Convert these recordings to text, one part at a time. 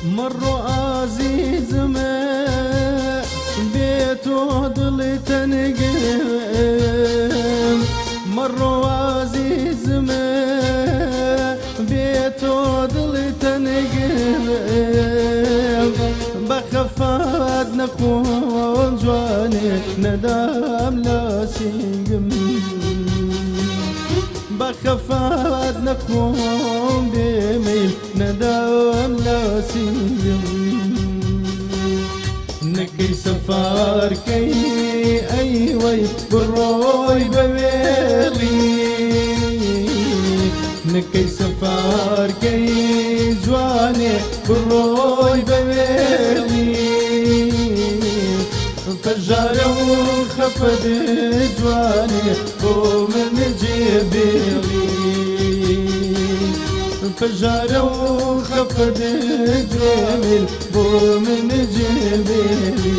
مرو عزیزم بێ تۆ دڵی تەنگم مرو عزیزم بێ تۆ دڵی تەنگم بە خەفات نەخۆن جوانێ نەدام لە سینگم بە خەفات نەخۆم بێمیل نەدام لە سینگم نەکەی سەفارکەی ئەی وەی بڕۆی بەوێڵی نەکەی سەفارکەی جوانێ بڕۆی بەوێڵی پەژارە و خەفەت جوانێ بۆ من جێبێڵی پەژارە و خەفەت جوێمیل بۆ من جێبێڵی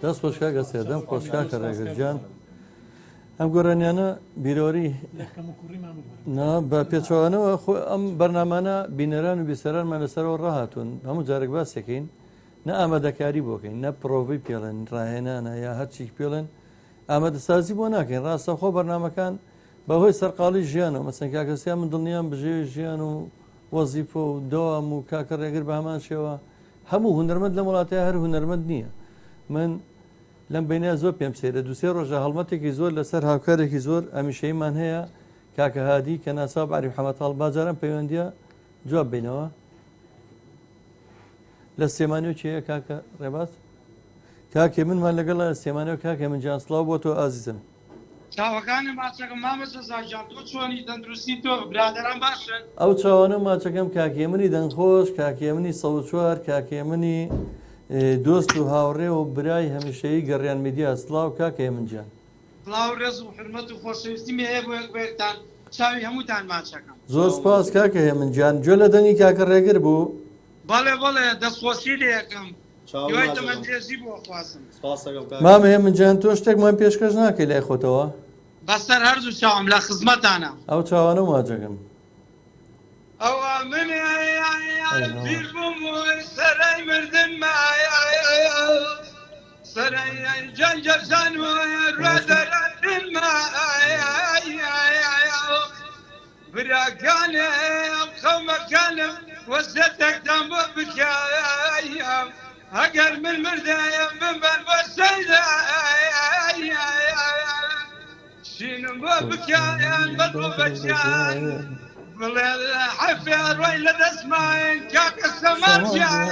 دەست خۆشکا گەسێدەم خۆشکا کە ڕێگرجان ئەم گۆرانیانە بیرۆری بە پێچەوانەوە ئەم بەرنامانە بینەران و بیسەرانمان لەسەرەوە ڕاهاتون هەموو جارێک باسێکین نە ئامادەکاری بۆکەین نە پرۆڤی پێڵێن ڕاهێنانە یا هەرچی پێڵێن ئامادەسازی بۆ ناکەین ڕاستەخۆ بەرنامەکان بەهۆی سەرقاڵی ژیانەوە مەسەن کاکەسیان من دڵنیان بژێ ژیان و وەزیفە و دەوام و کاکە ڕێگر بە هەمان شێوە هەموو هونەرمەند لە وڵاتەیە هەر هونەرمەند نییە من لەم بینە زۆر پێم سێرە دووسێ ڕۆژە هەڵمەتێکی زۆر لەسەر هاوکارێکی زۆر ئەمیشەیمان هەیە کاکە هادی کە ناسا عەریف حەمەتاڵ باجاران پەیوەندیە جواب بینەوە لە سێمانەوە چیە کاکە ڕێباز کاکێ منمان لەگەڵە سێمانەوە کاکێ من جان سڵاو بۆ تۆ ئازیزم چاوەکانی ماچەکەم مامەسە زاجان تۆ چۆنی تەندروستی تۆ برادەران باشن ئەو چاوانە ماچەکەم کاکێ منی دەنگخۆش کاکێ منی سەوچوار کاکێ منی دۆست و هاوڕێ و برای هەمیشەیی گەڕیان میدیا سڵاو کاکێ من جان بڵاو ڕێز و حرمەت و خۆشەویستی هەیە بۆ یەکبێکتان چاوی هەمووتان ماچەکەم زۆر سپاس کاکە هێ من جان گوێ لە دەنگی کاکە ڕێگر بوو بەڵێ بەڵێ دەستخۆشی لە یەکەم دوای تەمەندێزی بۆ خوازم مامە هێ من جان تۆ شتێکمان پێشکەش ناکەی لای خۆتەوە بەسەر هەردوو چاوم لە خزمەتانە ئەو چاوانە ماچەکەم ئەوە من پیر بووم و سەرای مردم سەرای جەنجەرزان و ڕادەرەن براکانم خەومەکانم وەزەتێکدام بۆ بکایم ئەگەر من مردایم بمبەر بە سەیدا شینم بۆ بکایم بەدڵ بەجان بڵێ حەفێ ڕۆی لە دەستماین کاکە سەمارجان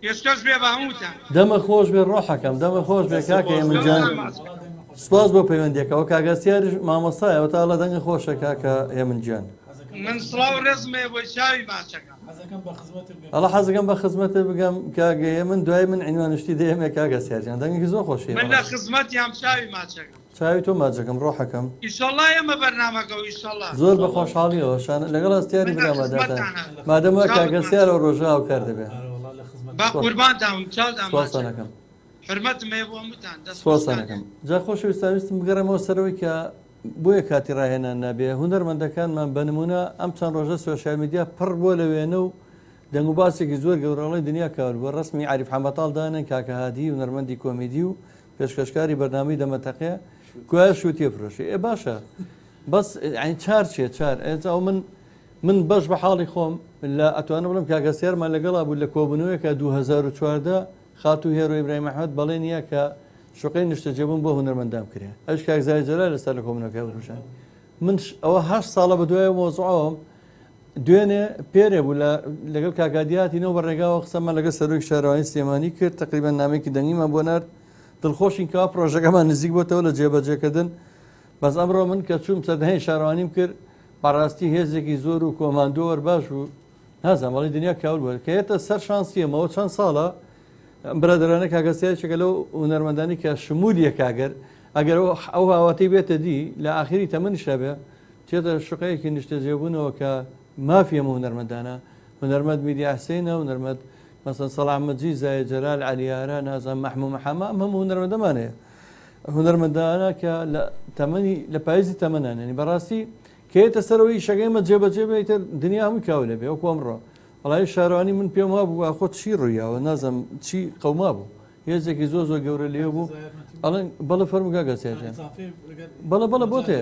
پێشکەش بێ بە هەمووتان دەمە خۆش بێ ڕۆحەکەم دەمە خۆش بێ کاکە من جان سپاس بۆ پەیوەندیەکەەوە کاگەستیاریش مامۆستایەوە تا لە دەنگە خۆشە کاکە هێمن گیان من سڵاو ڕێزمێ بۆی چاوی ماچەکەم ئەڵە حەزەکەم بە خزمەتە بگەم کاگەیە من دوای من عنوانشتی دەیەمێ کاگەستیارجان دەنگێکی زۆر خۆشی من لە خزمەتیام چاوی ماچەکەم چاوی تۆ ماچەکەم ڕۆحەکەم ئیشەڵڵا ئێمە بەرنامەکە و ئیشەڵڵا زۆر بە خۆشحاڵیەوە لەگەڵ ئەستیاری براماداتان مادەمە کاگەستیارە ڕۆژە هاوکار دەبێ با قوربانتان چاودان سپاسانەکەم حرمەتم هەیە بۆ هەمووتان سپاسانەکەم جا خۆشەویستان بگەڕێمەوە سەرەوەی کە بۆیە کاتی ڕاهێنان نابێ هونەرمەندەکانمان بە نمونە ئەم چەند ڕۆژە سۆشیال میدیا پڕ بۆ لەوێنە و دەنگ و باسێکی زۆر گەورەڵی دنیا کار بۆ ڕسمی عەریف حەمەتاڵ دانن کاکە هادی هونەرمەندی کۆمیدی و پێشکەشکاری بەرنامەی دەمەتەقەیە کوای شووتیە فرۆشی باشە بەس چار چێ چار ئێجا من بەش بە حاڵی خۆم لە ئەتوانە بڵم کاگەسیارمان لەگەڵا بوو لە کۆبنەوەیەکە 2014 خاتو هێرۆ ئیبراهیم ئەحمەد بەڵێ نییە کە شوقەی نیشتە جێبوون بۆ هونەرمەندام کرێ ئەوش کاکزای جەلال لەسەر لە کۆبنەوەکە بڕژان من ئەوە 8 ساڵە بە دوای مۆزوعەوەم دوێنێ پێرێ بوو لەگەڵ کاکادیاتینەوە بە ڕێگاوە قسەمان لەگەڵ سەرۆکی شارەوانی سلێمانی کرد تقریبان نامێکی دەنگیمان بۆ نرد دڵخۆشین کەوا پرۆژەکەمان نزیک بۆتەوە لە جێبەجێکردن بەس ئەمڕۆ من کە چووم سەردەهەی شارەوانیم کرد بەڕاستی هێزێکی زۆر و کۆماندۆ وەرباش بوو نازانم وەڵی دنیا کاول بووە کە هێتە سەر شانسیەمەوە چەند ساڵە برادرانە کاگەستیارێکە لەو هونەرمەندانی کە شمولیە کاگەر ئەگەر ئەو هاواتەی بێتە دی لە ئاخری تەمەنیشە بێ چێتە شوقەیەکی نیشتە جێبوونەوە کە مافیەمە هونەرمەندانە هونەرمەند میدیا حسینە هونەرمەند مثلا سەڵام مەجید زای جەلال عەلیارە نازانم مەحموود محەممەد ئەم هەموو هونەرمەندەمانەیە هونەرمەندانە کە لە تەمەنی لە پاییزی تەمەنانێنی بەڕاستی کێتە سەرەوەی شەکەیمە جێبەجێ بێتە دنیا هەمووی کاو لێ بێ وەکو ئەمڕۆ وەڵای شارەوانی من پێم وابوو خۆت چی ڕوویاوە نازەم چی قەوما بوو هێزێکی زۆر زۆر گەورە لێ بوو ئەڵێن بەڵە فەرموگا گەچێتیان بەڵە بەڵە بۆ تێ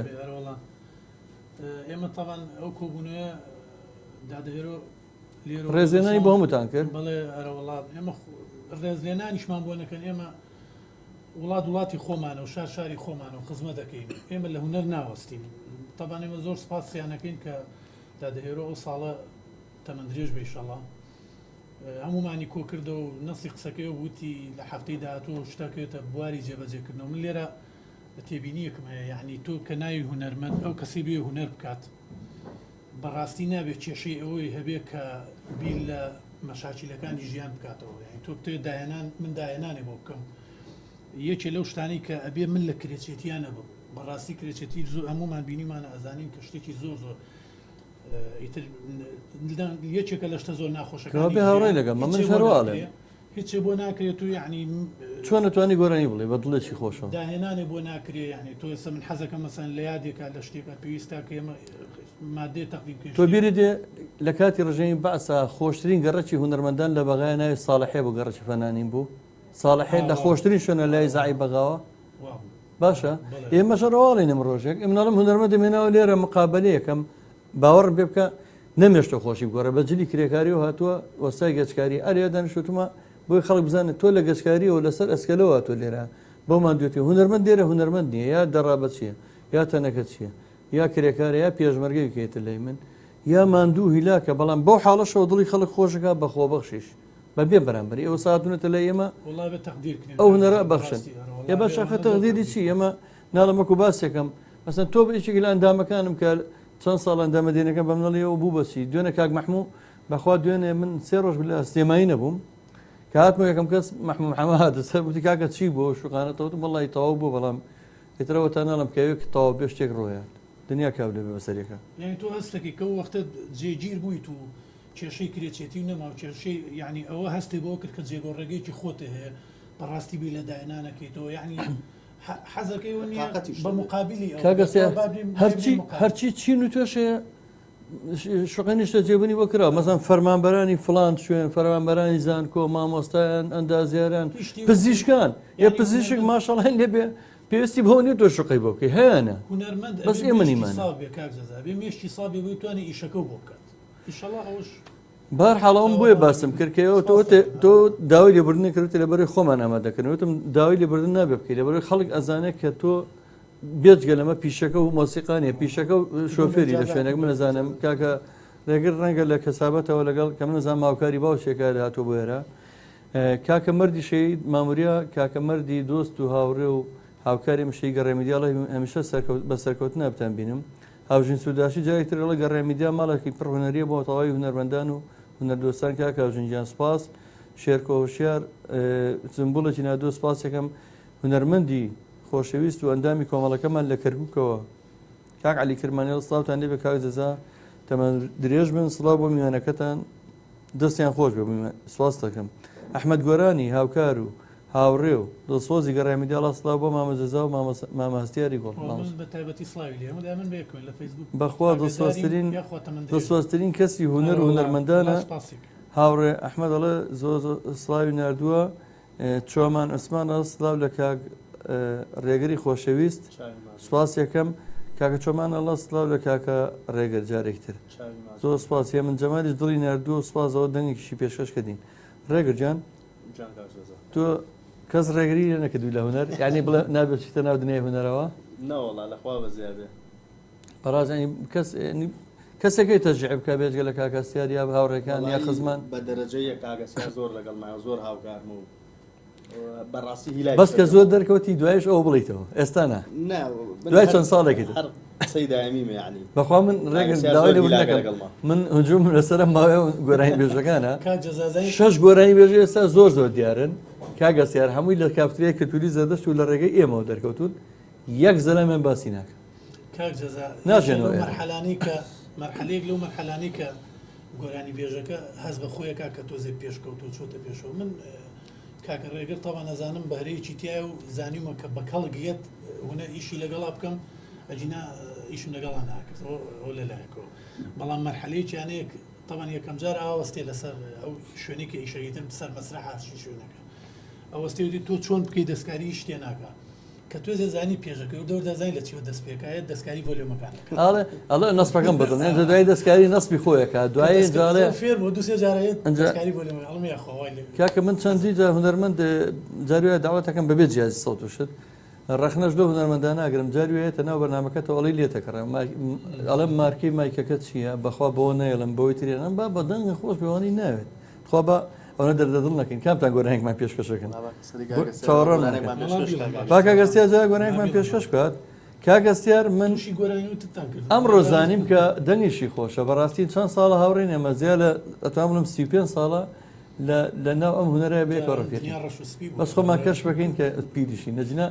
ئێمە تاوان ئەو کۆبوونەیە دادەهێرۆ ڕێزێنانی بۆ هەمووتان کرد بەڵێ ئەرە وڵات ئێمە ڕێزلێنانیشمان بۆ نەکەن ئێمە وڵاتی خۆمانە و شاری خۆمانە و خزمە دەکەین ئێمە لە هونەر ناوەستین تاوان ئێمە زۆر سپاسیانەکەین کە دادەهێرۆ ئەو ساڵە تەمەند درێژ بێ ئینشەڵڵا هەمومانی کۆ کردە و نەسی قسەکەی وتی لە هەفتەی داهاتوە شتاکەوێتە بواری جێبەجێکردنەوە من لێرە تێبینیەکم هەیە یعنی تۆ کە ناوی هونەرمەند ئەو کەسی بێ هونەر بکات بەڕاستی نابێت کێشەی ئەوەی هەبێت کە بیر لە مەشاکیلەکانی ژیان بکاتەوە یعنی تۆ بتوێت داهێنان من داهێنانێ بۆ بکەم یەکێ لەو شتانی کە ئەبێ من لە کرێچێتیانە بم بەڕاستی کرێچێتی زۆر هەمومان بینیمانە ئەزانین کە شتێکی زۆر زۆر یەکێکە لە شتە زۆر ناخۆشەکان بێ هاوڕێی لەگەم من هەروواڵێ هیچێ بۆ ناکرێت و یعنی چۆن نتوانی گۆرانی بڵێ بە دڵێکی خۆشەوە داهێنانێ بۆ ناکرێ یعنی تۆ ئێستا من حەزەکەم مەسەن لە یادێکە لە شتێکە پێویستە کە ئێمە مادەی تەقدیمکردن تۆ بیری دێ لە کاتی ڕژەی بەعسا خۆشترین گەڕەکی هونەرمەندان لە بەغای ناوی ساڵحێ بۆ گەڕەکی فەنانین بوو ساڵحێ لە خۆشترین شوێنە لای زعی بەغاوە باشە ئێمە شەڕواڵینم ڕۆژێک ئەمناڵم هونەرمە دەمێناوە لێرە مقابلەیەکەم باوەڕ بێ بکە نەمێشتە خۆشی گۆڕە بەجلی کرێکاری و هاتووە وەستای گەچکاری ئەرێ دانیشتومە بۆی خەڵک بزانێت تۆ لە گەشتکاریەوە لەسەر ئەسکەلەوە تۆ لێرە بۆمان دوێتی هونەرمەند دێرە هونەرمەند نییە یا دەڕابەت چییە یا تەنەکە چییە یا کرێکارە یا پێشمەرگەی کێتە لای من یا ماندوو هیلاکە بەڵام بەو حاڵەشەوە دڵی خەڵک خۆشەکە بەخۆ بەخشیش بەبێ بەرامبەر ئێوە ساعتونەتە لە ئێمە ئەو هونەرە بەخشن ێ باشەخە تەقدیری چی ئێمە ناڵەمەکو باسێکم مەسەن تۆ بێکێکی لە ئەندامەکانم کە چەند ساڵ ئەندامەدێنەکە بەم نەڵێەوە بوو بەچی دوێنە کاک مەحموو بەخوا دوێنێ من 3 ڕۆژ لە سلێمانی نەبووم کە هاتمە یەکەم کەس مەحموود محەممەد هاتە سەر وتی کاکە چی بۆ شوقانەتەوتم وەڵی تەواو بوو بەڵام ئێترەوە تا ناڵم کەوێت تەواو بێ شتێک ڕۆیان دنیا کاو لێ بێ بەسەرێکە یعنی تۆ هەستێکی کە وەختە جێگیر بوویت و کێشەی کرێچێتی و نەما و کێشەی یعنی ئەوە هەستی بۆ کرد کە جێگۆڕێگەیەکی خۆتە هەیە بەڕاستی بی لە داهێنانەکەیتەوە یعنی حەزەکەی نیە بە مقابلی هەرچی چین و توێشەیە شوقێنیشتە جێبنی بۆ کرا مەزان فەرمانبەرانی فلان شوێن فەرمانبەرانی زانکۆ مامۆستایان ئەندازیاران پزیشکان یا پزیشک ماشەڵێن لێبێ پێویستی بەەوە نیە تۆ شوقی بۆ بکەی هەیەە بەس ئێمە نیمان مێشتی سابێ بووی توانێ ئیشەکە بۆ بکات ئیشەڵا ئەوش بار حاڵەوەم بۆیە باسم کردکەوە تۆ داوای لێبوردنی کردوتە لەبەری خۆمان ئامادەکردنەوەتم داوای لێبوردن نابێ بکەی لەبەری خەڵک ئەزانێت کە تۆ بێجگە لەمە پیشەکە و مۆسیقانیە پیشەکە و شۆفێری لە شوێنێک من نەزانم کاکە لەگەر ڕەنگە لە کەسابەتەوە لەگەڵ کە من نەزان ماوکاری باوشێکە هاتۆ بۆ ێرە کاکە مەردی شەید ماموریا کاکە مەردی دۆست و هاوڕێ و هاوکاری مشتی گەڕێمیدیاڵی هەمیشە بە سەرکەوت نابتان بینم هاوژین سووداشی جایتر لە گەڕێمیدیا ماڵێکی پڕ هونەریە بۆ تەواوی هونەرمەندان و هونەردۆستان کاکە هاوژینجان سپاس شێرکۆ هوشیار زنبوڵێکی نادۆ سپاسێکم هونەرمەندی خۆشەویست و ئەندامی کۆمەڵەکەمان لە کەرکووکەوە کاک علی کرمانی سڵاوتان لێ بە کاک جەزا تەمەن درێژ بن سڵاو بۆ میوانەکەتان دەستیان خۆش بێ سواس دەکەم ئەحمەد گۆرانی هاوکار و هاوڕێ و دڵسۆزی گەڕێمیدیاڵا سڵاو بۆ مامە جەزا و مامەستیاری گۆڵ بەخوا دڵسۆزترین کەسی هونەر و هونەرمەندانە هاوڕێ ئەحمەد دەڵێ زۆر سڵاوی نردووە چۆمان ئەسمانە سڵاو لە کاک ڕێگەری خۆشەویست سواس یەکەم کاکە چۆمان ئەڵە سڵاو لە کاکە ڕێگەر جارێکتر زۆر سپاسیە من جەمالیش دڵی نردووە سپاسەوە دەنگێکیشی پێشکەشکەدین ڕێگەر جان تۆ کەس ڕێگەری لە نەکردووی لە هونەر یعنی بڵێ نابێت چیتە ناو دنیای هونەرەوە نەوەڵا لەخوا بەزیابێ بەڕازانی کەسێکی تەژعب بکە بێجگە لە کاکەسیار یا هاوڕێکان یا خزمان بە دەرەجەیە کاگەسیار زۆر لەگەڵمایە زۆر هاوکارم و بەڕاستی هیلای بەس کە زۆر دەرکەوتی دوایش ئەو بڵیتەوە ئێستا نا دوای چەند ساڵێکی قسەی دایمیمە یعنی بەخوا من ڕێگەر داوای لێ نەکەم من هجوم لەسەر ماوەیە گۆرانی بێژەکانە 6 گۆرانی بێژە ئێستا زۆر زۆر دیارن کاگەسیار هەمووی لە کافتریا کەلتوری زەردەشت و لە ڕێگەی ئێمەوە دەرکەوتون یەک زەلەمیان باسی ناکەم ناژێنەوە مەرحەلانی کە مەرحەلەیەک لەو مەرحەلانی کە گۆرانی بێژەکە هەز بە خۆیەکە کە تۆزێک پێشکەوت و چۆتە پێشەوە من کاکە ڕێگر تاوان نەزانم بەهرەیەکی تایە و زانیومە کە بە کەڵگیت هونە ئیشی لەگەڵا بکەم ئەجینا ئیشم لەگەڵا ناکرد ئەو لەلایەکەوە بەڵام مەرحەلەیەکیانەیەک تاوان یەکەم جار ئاوەستێ لەسەر ئەو شوێنی کە ئیشەگەیتن سەر مەسرح هاشی شوێنەکە ئەوەستێوتی تۆ چۆن بکەی دەستکاری شتێ ناکە کە توێ زانی پێشەکە و دەور دەزای لە چیوە دەست پێکایە دەستکاری ڤۆلیۆمەکانەکە ئەڵێ نەسپەکەم بدڵ دوای دەستکاری نەسبی خۆیەکە دوای جارێ فێر بۆ دوسێ جارەیە دەستکاری ڤۆلیۆمە ئەڵمی خۆوای کاکە من چەندی جار هونەرمەند جاروایە داواتەکەم بەبێت جیازی سەوت وشت ڕەخنەش لەو هونەرمەندانە ئەگرم جاروایەتە ناو بەرنامەکەتەوە ئەڵی لێتەکەڕێ ئەڵێم مارکەی مایکەکە چییە بەخوا بۆ نەیەڵم بەوەی ترێنم با بە دەنگە خۆش بێوانی ناوێت خوا بە ئەوە دەردەدڵ نەکەین کامتان گۆرانێکمان پێشکەشەکەن باکەگەستیا جا گۆرانێکمان پێشکەش بکات کاگەستیار من ئەمڕۆ زانیم کە دەنگیشی خۆشە بەڕاستی چەند ساڵە هاوڕێن ئێمە زیاد لە ئەتوان بڵم 35 ساڵە لە ناو ئەم هونەرە بێکەوە ڕفێت بەس خۆمان کەش بکەین کە پیریشی نەجنە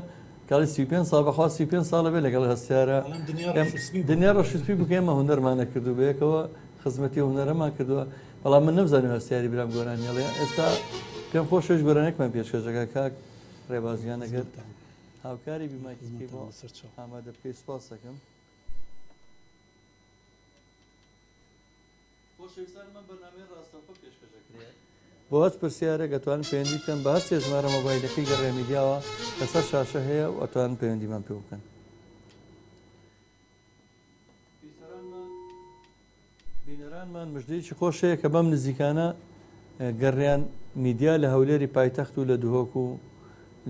کاڵی 35 ساڵ بەخوا 35 ساڵە بێ لەگەڵ هەستیارە دنیا ڕەشسپی بکەمە هونەرمانە کردو بەیەکەوە خزمەتی هونەرەمان کردووە بەڵام من نەمزانم هەستیاری برام گۆرانیڵێ ئێستا پێم خۆشش گۆرانێکمان پێشکەشەکە کاک ڕێبازیان ئەگەر هاوکاری بیماکی بۆ ئامادە بکەی سپاس دەکەم بۆ هەست پرسیارە گەتوانن پەیوەندی بکەن بە هەست ژمارە مۆبایلەکەی گەڕێ میدیاوە لەسەر شاشە هەیە و ئەتوانن پەیوەندیمان پێ بکەن بینەرانمان مژدەیەکی خۆشەیە کە بەم نزیکانە گەڕیان میدیا لە هەولێری پایتەخت و لە دوهۆک و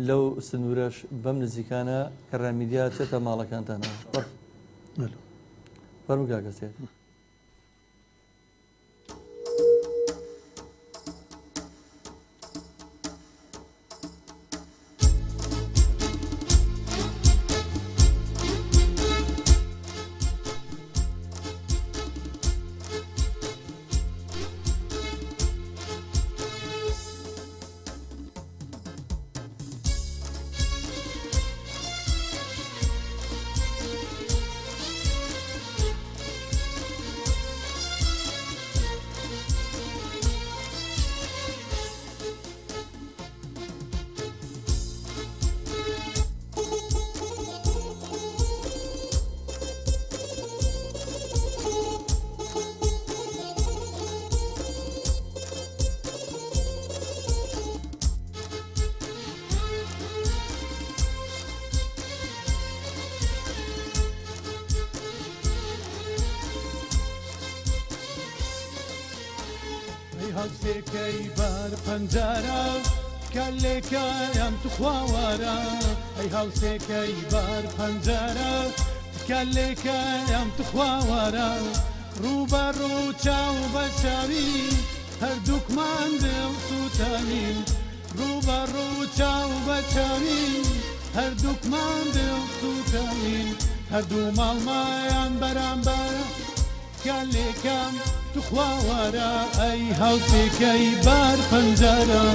لەو سنوورەش بەم نزیکانە کەڕیان میدیا چێتە ماڵەکانتانەوە فەرموو کاکەسێت هەڵسێکەی بار پەنجارە کەلێکایان توخواوارە ئەی هەڵسێکەی بار پەنجارە کەلێکایان توخواوارە ڕوبە ڕوو چاو بە چاوی هەردووکمان دڵ سوتەوین ڕوبە ڕوو چاو بە چاوی هەردووکمان دڵ سوتەوین هەردوو ماڵمایان بەرامبەرە کەلێکام توخواوارە ئەی هەڵسێکەی بار پەنجارە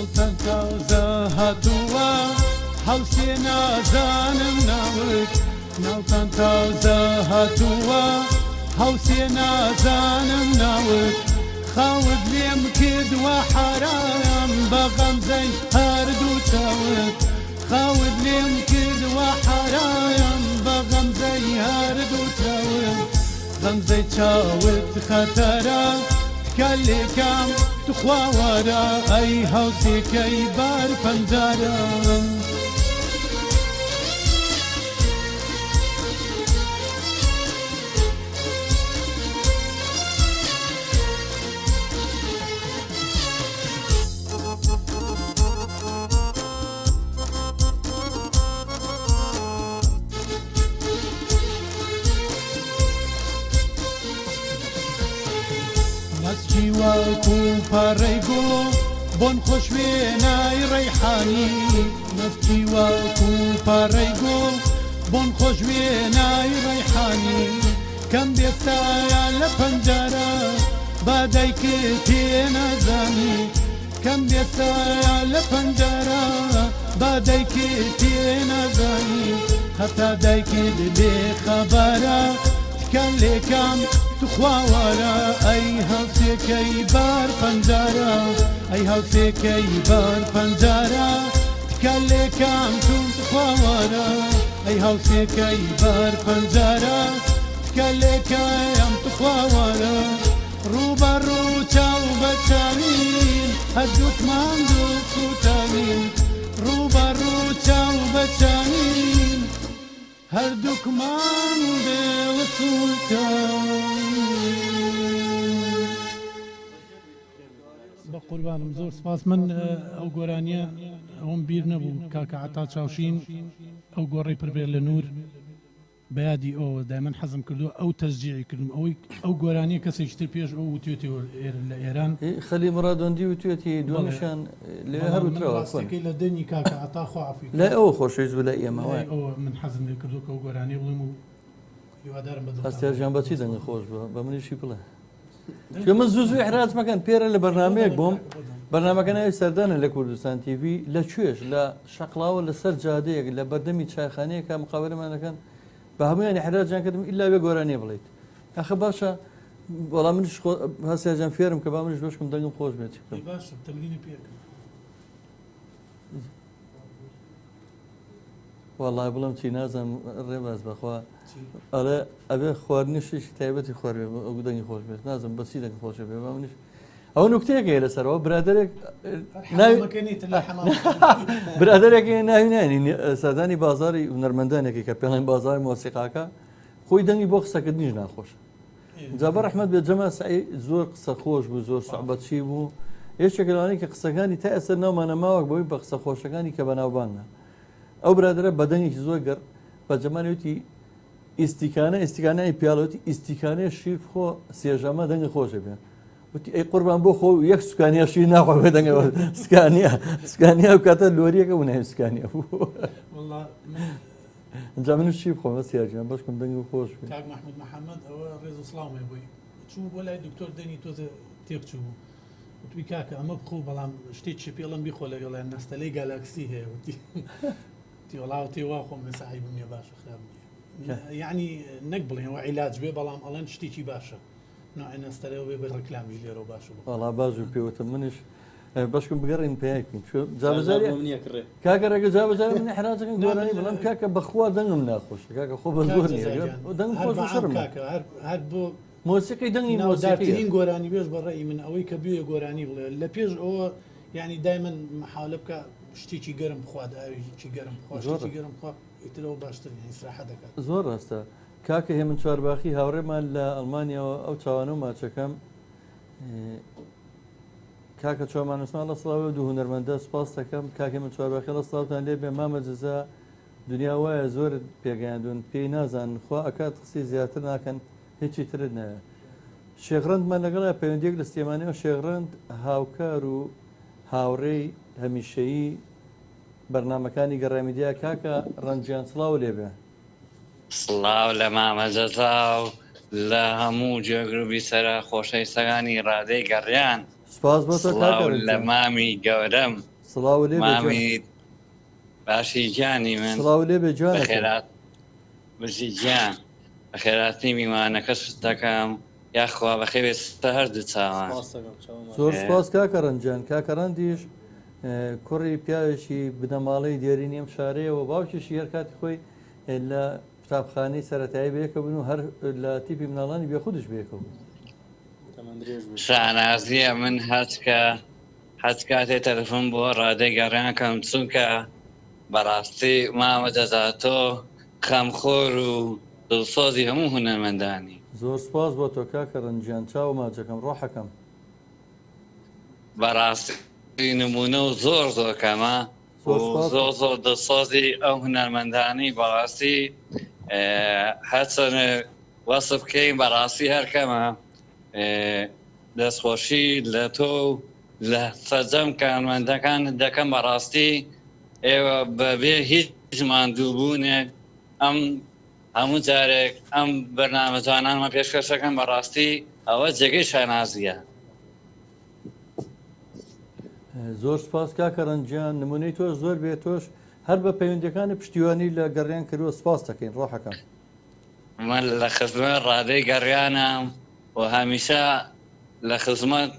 ماڵتان تازە هاتووە هەڵسێ نازانم ناوت ناوتان تازە هاتووە هەڵسێ نازانم ناوت خاوت لێم کردوە حرام بە غەمزەی هەردوو چاوت خاوت لێم کردوە حرام بە غەمزەی هەردوو چاوت غەمزەی چاوت خەتەرە کەلێکام توخواوارە ئەی هەڵسێکەی بار پەنجارە نفتی وەکو پەڕەی گۆ بۆن خۆش وێنای ڕەیحانی نفتی وەکو پەڕەی گۆ بۆن خۆش وێنای ڕەیحانی کەم بێستایە لە پەنجارە بادایکت تێ نازانی کەم بێستایە لە پەنجارە بادایکت تێ نازانی هەتا دایکت بێ خەبارە تکان لێکام توخواوارە ئەی هەڵسێکەی بار پەنجارە ئەی هەڵسێکەی بار پەنجارە تکان لێکام توخواوارە ئەی هەڵسێکەی بار پەنجارە تکان لێکام توخواوارە ڕوبەڕوو چاو بە چاوین هەردووکمان دوو سوتاوین ڕوبەڕوو چاو بە چاوین هەردووکمان دێڵ سوتاوین بە قوربانم زۆر سپاس من ئەو گۆرانیە ئەوم بیر نەبوو کاکە عتا چاوشین ئەو گۆڕی پڕبێر لە نور بەیادی ئەوە دایمەن حەزم کردو ئەو تەسجیعی کردم ئەوەی ئەو گۆرانیە کەسێکی تر پێش ئەو وتوێتی لە ئێران خەلی مڕادۆندی وتوێتی دومیشان لێ هەروترەوە ڕاستەکەی لە دەنی کاکە عتا خۆعافی لای ئەوە خۆشەویست بوو لە ئێمە ئەوە من حەزم لێ کردو کە ئەو گۆرانی بڵم و هیوادارم بەدڵ هەستێرجان بەچی دەنگە خۆش بووە بە منیشی بڵێ چون من زوو زووی حراج مەکەن پێرە لە بەرنمەیەک بۆم بەرنمەکە ناوی سەردانە لە کوردستان تیڤ لە کوێش لە شەقڵاوە لەسەر جادەیەک لە بەردەمی چایخانەیەکە مقابلەمانەکەن بە هەمویانی حراجیان کردم ئیلا بێ گۆرانیە بڵیت ئەخە باشە وەڵام منیش هەستێرجان فێرم کە با منیش بەشکم دەنگم خۆش بێت باشە تەمرینی پێکەم وەڵای بڵم چی نازانم ڕێباز بەخوا ئەڵێ ئەبێ خواردنیشیشی تایبەتی خوارد بێ ئەو دەنگی خۆش بێت نازم بەچی دەنگ خۆش بێ با منیش ئەو نوکتەیەکە لەسەرەوە برادێک برادێکی ناوی نانی سەردانی بازاری هونەرمەندانێکی کە پێڵێن بازاری مۆسیقاکە خۆی دەنگی بۆ قسەکردنیش ناخۆش جابە ڕەحمەت بێت جەما سعی زۆر قسە خۆش بوو زۆر سوحبەتچی بوو یەکێکە لەوانەیە کە قسەکانی تا ئێستا ناومانە ماوەک بەوەی بە قسە خۆشەکانی کە بەناوبانە ئەو برادرە بە دەنگێکی زۆر گەڕ بە جەمانێتی ئیسیکانەی پیاڵەتی ئیسیکانەیە شیر خۆ سێژەمە دەنگە خۆشە بێن وتی ئەی قوربان بۆ خۆ یەک سوکانیا شیر ناخۆ بێ دەنگەوە سکانیا و کاتە لۆریەکە و ناوی سکانیا بوو ئەنجا من شیر خۆمە سیاجیان بەشکم دەنگ خۆش بێ کاک محمود محەممەد ئەوە ڕێز و سڵامی بووی چوو بۆ لای دکتۆر دەنی تۆزە تێکچوو بوو وتوی کاکە ئەمە بخۆ بەڵام شتێکی پێڵم بیخۆ لەگەڵیان نەستەلەی گالاکسی هەیە وتی وڵاو تێوا خۆم مەساحی بوومیە باشە خراپ یعنی نەک بڵێن ئەوە عیلاج بێ بەڵام ئەڵەن شتێکی باشە نوعی نەستەلەوە بێ بە ڕەکلامیش لێرە باشە وەڵا باش و پێوتم منیش بەشکم بگەڕین پێیاکەین کاکەڕێگە جابجار من حراجەکەن گۆرانی بەڵام کاکە بەخوا دەنگم ناخۆشە کاکە خۆ بە زۆر دەنگ خۆش شەرم هەر بۆ مۆسیقی دەنگی ناودارترین گۆرانی بێش بەڕێی من ئەوەی کە بێ گۆرانی بڵێ لە پێش ئەوە یعنی دایمەن محاولە بکە شتێکی گەرم بخوا داویی گەرم شتێکی گەرم خوا ئیترەوە باشتر ئیسراحە دەکات زۆر ڕاستە کاکە هێمن چوارباخی هاوڕێمان لە ئەڵمانیاوە ئەو چاوانە و ماچەکەم کاکە چۆمانوسمان لە سڵاوە دوو هونەرمەندە سوپاس دەکەم کاکە من چوارباخی لە سڵاوتان لێ بێ مامە جزا دنیا وایە زۆر پێگەیاندون پێی نازان خوا ئەکات قسەی زیاتر ناکەن هیچی ترت نایە شێغڕندمان لەگەڵە پەیوەندیەک لە سلێمانیەوە شێغڕند هاوکار و هاوڕێی هەمیشەیی بەرنمەکانی گەڕامیدیا کاکە ڕەنجیان سڵاو لێبێ سڵاو لە مامەجەزا و لە هەموو جێگروبی سەرە خۆشەی سەگانی ڕادەی گەڕیان سپاس بۆ تۆ لە مامی گەورەم سڵاو لێ مامی باشی گیانی من سڵاو لێ بێ جوان بەخێرات بژی گیان بە خێراتی میوانەکە سوست دەکەم یاخوا بەخێوێت ستە هەردوو چاوان زۆر سپاس کاکە ڕەنجیان کاکە ڕەندیش کوڕی پیاوێکی بنەماڵەی دیێری نێم شارەیەوە باوکیشی هەر کاتی خۆی لە قوتابخانەی سەرەتایی بەیەکە بوون و هەر لە تیپی مناڵانی بێخودش بێکە بوو شانازیە من هەچ کاتێ تەلەفۆن بۆ ڕادەی گەڕیانکەم چونکە بەڕاستی مامەجەزا تۆ خەمخۆر و دڵسۆزی هەموو هونەرمەندانی زۆر سپاس بۆ تۆ کاکە ڕەنجیان چاو ماچەکەم ڕۆحەکەم بەڕاستی نمونە و زۆر زۆرکەمە زۆر زۆر دڵسۆزی ئەو هونەرمەندانی بەڕاستی هەچەنە وەسف بکەین بەڕاستی هەرکەمە دەستخۆشی لە تۆ لە سەرجەم کارمەندەکانت دەکەم بەڕاستی ئێوە بەبێ هیچ ماندووبوونێک ئەم هەموو جارێک ئەم بەرنامەجانانمە پێشکەشەکەم بەڕاستی ئەوە جێگەی شانازیە. زۆر سپاس کاکەڕەنجیان نمونەی تۆش زۆر بێت تۆش هەر بە پەیوەندەکانی پشتیوانی لە گەڕیان کردووە سپاس دەکەین ڕۆحەکەم. من لە خزمەت ڕادەی گەڕیانم و هەمیشە لە خزمەت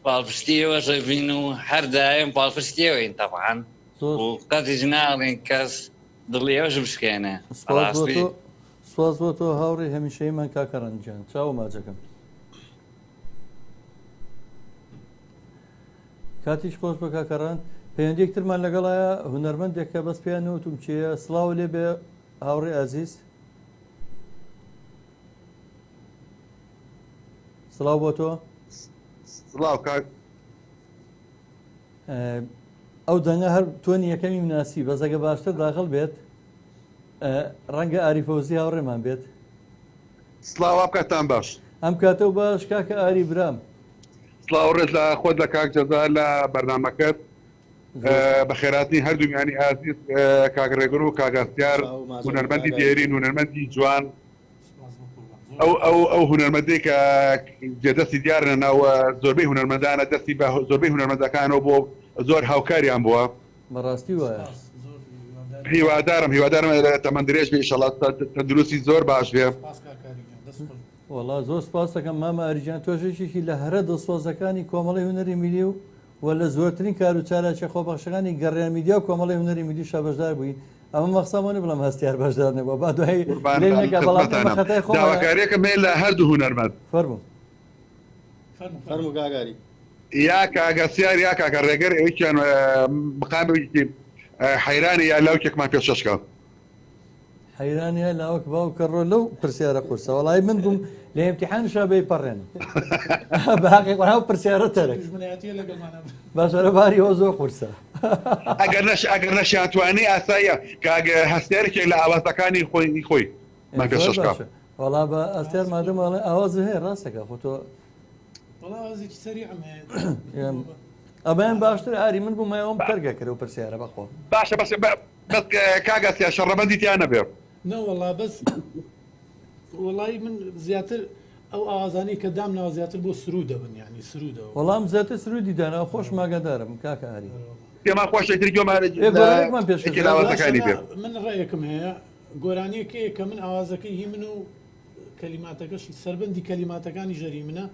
پاڵپشتیەوەشە بین و هەردایم پاڵپشتیەوەین تەبعاً و قەتیش ناڵین کەس دڵی ئەوش بشکێنێ. سپاس بۆ تۆ هاوڕێی هەمیشەیمان کاکەڕەنجیان چاو ماجەکەم. کاتیش خۆش بە کاکەڕان پەیوەندێکترمان لەگەڵایە هونەرمەندێکە بەس پێیان نوتم چیە سڵاو لێ بێ هاوڕێ ئازیز سڵاو بۆ تۆ سڵاو کاک ئەو دەنگە هەر تۆنی یەکەمی مناسی بەزەگە باشتر داخل بێت ڕەنگە ئاریفەوزی هاوڕێمان بێت سڵاو بکاتان باش ئەم کاتە و باش کاکە ئاری برام سڵاو ڕێت لە خۆت لە کاک جەزا لە بەرنامەکەت بە خێراتنی هەردوومیانی ئازیز کاگڕێگر و کاگاستیار هونەرمەندی دێرین هونەرمەندی جوان ئەو هونەرمەندەی کە جێدەستی دیارە ناوە زۆربەی هونەرمەندانە دەستی بە زۆربەی هونەرمەندەکانەوە بۆ زۆر هاوکاریان بووە بەڕاستی وایە هیوادارم تەمەندرێژ بێ ئیشەڵات تەندروستی زۆر باش بێ وەڵا زۆر سپاس دەکەم مامە ئەریجان تۆژێکێکی لە هەرە دڵسۆزەکانی کۆمەڵی هونەری میلی و و لە زۆرترین کار و چالاکی خۆبەخشەکانی گەڕیان میدیا و کۆمەڵی هونەری میلی شابەشدار بووی ئەمە مەخسەمەوە بڵم هەستیار بەشدار نەبووە با دوای داواکاریەکە مێ لە هەردوو هونەرمەند فەرموو فەرموو گاگاری یا کاگەسیار یا کاکە ڕێگەر ئەویان مقامێکی حەیرانی یا لاوکێکمان پێشەشکە حەیرانە لاوەک باو کەڕۆ لەو پرسیارە قورسە وەڵی من بووم لە ئیمتیحانشا بێ پەڕێن باقی قڕاو پرسیارە تەرێک باشەرە باری ئەوە زۆر قورسە ئەگەر نەشیانتوانی ئاساییە کاگە هەستێرێک لە ئاوازەکانی خۆی من پێشەشکە وەڵا بە ئەستێر مادەماڵێ ئاوازە هەیە ڕاستەکە خۆ تۆ ئەبیان باشتر ئاری من بوومە ئەوم تەرگە کرد و پرسیارە بەخۆ باشە بەس کاگەسیار شەڕەبەندی تیان نەبێ نەوەڵا بەس وڵی من زیاتر ئەو ئازانی کە دام ناوە زیاتر بۆ سرود دەبن ینی سرودەوە وەڵام زیاتر سرودی دانا خۆش ماگەدارم کاکە ئاری پێمان خۆشێتتر گۆمانمان پێشاوازەکانی بێ من ڕێیەکم هەیە گۆرانیەکەیە کە من ئاوازەکەی هی من و کەلیماتەکەشی سەربەندی کەلیماتەکانی ژەری منە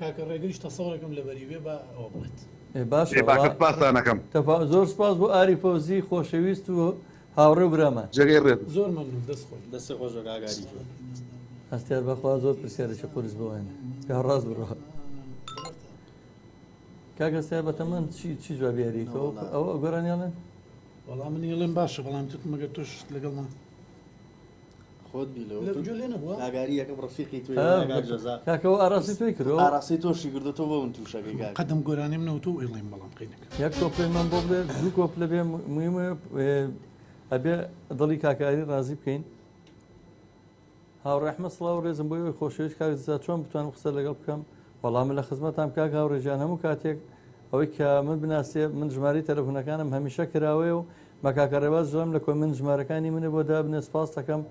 کاکە ڕێگەریش تەسەوڕێکم لەبەری بێ بە ئەوە بڵێت باشانەکەم زۆر سپاس بۆ ئاری فەوزی خۆشەویست و هاوڕێ و برامان جێگەی ڕێت زۆر مەمنون دەست خۆش بە گاگاری هەستیار بەخوا زۆر پرسیارێکی قورس بۆێنە یا ڕاست بڕۆ کاگەستیار بەتەمەەن چی جوابیاریتەوە ئەوە گۆرانیانن وەڵام من هێڵێن باشە بەڵام توت مەگە توش لەگەڵمان خۆت لێ نەبووە گاگاری یەکەم ڕفیقی توی کاکەەوە ئاراسی توی کردەوە ئاراسی تۆشی کردێتەوە بۆ من تووشەکەی قەدەم گۆرانی منەوە و ئێڵێن بەڵام قینەکە یەک کۆپلێمان بۆ بێ دوو کۆپلە بێ مویمە ئەبێ دڵی کاکاری ڕازی بکەین هاوڕێحمە سڵاو ڕێزم بۆی خۆشەویست کاکزا چۆن بتوانم قسە لەگەڵ بکەم وەڵام لە خزمەتام کاک هاوڕێژیان هەموو کاتێک ئەوەی کە من بناسێ من ژماری تەلەفۆنەکانم هەمیشە کراوێ و بە کاکە ڕێباز ژەم لە کۆمنت ژمارەکانی منە بۆ دابنێ سپاس دەکەم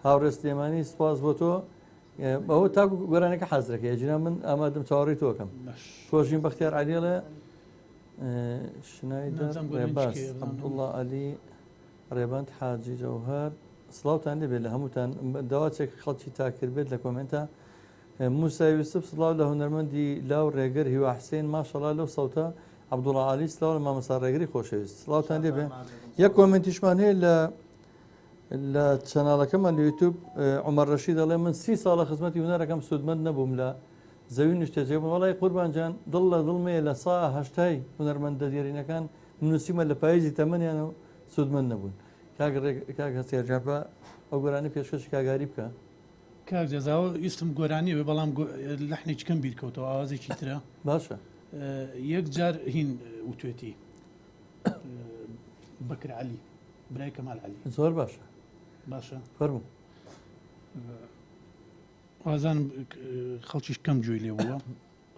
هاوڕێ سلێمانی سپاس بۆ تۆ ئەوە تاکو گۆرانەکە حەزرەکە ێجینا من ئامادەم چاوەڕی تۆکەم خۆشین بەختیار عەلیڵێ شنایدەر ڕێباز عەبدوڵڵا عەلی ڕێباند حاجی جەوهەر سڵاوتان دەبێت لە هەمووتان داواچێک خەڵکی تاکرد بێت لە کۆمنتە موسا یوسف سڵاو لە هونەرمەندی لاو ڕێگەر هیوا حسێن ماشەڵا لەو سەوتە عەبدوڵڵا عەلی سڵاو لە مامەسا ڕێگەری خۆشەویست سڵاوتان دەبێت یەک کۆمنتیشمان هەیە لە چەناڵەکەمان لە یوتیوب عومەر ڕەشید دەڵێ من 30 ساڵە خزمەتی هونەرەکەم سوودمەند نەبووم لە زەوی نیشتەجێ بووم وەڵی قوربانجان دڵ لە دڵمەیە لە سا هەشتای هونەرمەندە دیێرینەکان نووسیمە لە پاییزی تەمەنیان و سوودمەند نەبوون کاک هەستیارجان بە ئەو گۆرانی پێشکەشی کاگاری بکە کاک جەزاوە ویستم گۆرانی بێ بەڵام لەحنی چکەم بیرکەوتەوە ئاوازێکی ترە باشە یەک جار هین وتوێتی بەکر عەلی برای کەمال عەلی زۆر باشە باشە فەرموو ئازانم خەڵکیش کەم گوێی لێ بووە